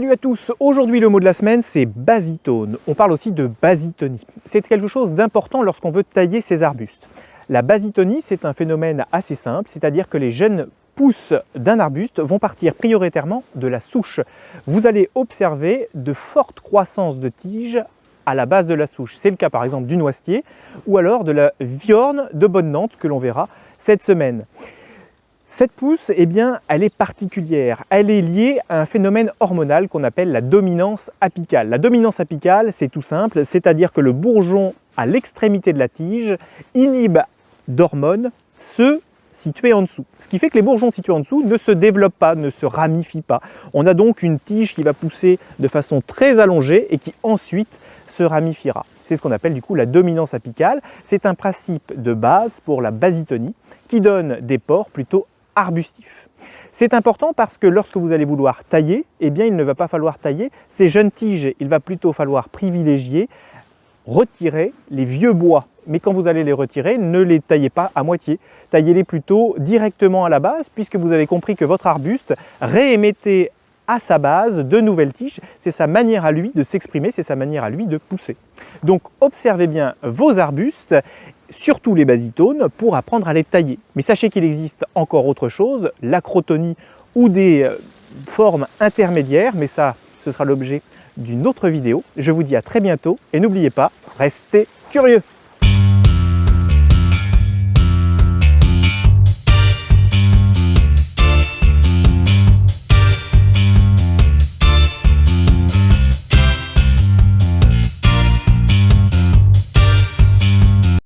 Salut à tous, aujourd'hui le mot de la semaine c'est basitone. On parle aussi de basitonie. C'est quelque chose d'important lorsqu'on veut tailler ses arbustes. La basitonie c'est un phénomène assez simple, c'est-à-dire que les jeunes pousses d'un arbuste vont partir prioritairement de la souche. Vous allez observer de fortes croissances de tiges à la base de la souche. C'est le cas par exemple du noisetier ou alors de la viorne de Bonne-Nantes que l'on verra cette semaine. Cette pousse, eh bien, elle est particulière. Elle est liée à un phénomène hormonal qu'on appelle la dominance apicale. La dominance apicale, c'est tout simple, c'est-à-dire que le bourgeon à l'extrémité de la tige inhibe d'hormones ceux situés en dessous. Ce qui fait que les bourgeons situés en dessous ne se développent pas, ne se ramifient pas. On a donc une tige qui va pousser de façon très allongée et qui ensuite se ramifiera. C'est ce qu'on appelle du coup la dominance apicale. C'est un principe de base pour la basitonie qui donne des pores plutôt arbustifs. C'est important parce que lorsque vous allez vouloir tailler, eh bien il ne va pas falloir tailler ces jeunes tiges, il va plutôt falloir privilégier, retirer les vieux bois. Mais quand vous allez les retirer, ne les taillez pas à moitié, taillez-les plutôt directement à la base puisque vous avez compris que votre arbuste réémettait à sa base de nouvelles tiges, c'est sa manière à lui de s'exprimer, c'est sa manière à lui de pousser. Donc observez bien vos arbustes, surtout les basitones, pour apprendre à les tailler. Mais sachez qu'il existe encore autre chose, l'acrotonie ou des formes intermédiaires, mais ça, ce sera l'objet d'une autre vidéo. Je vous dis à très bientôt et n'oubliez pas, restez curieux!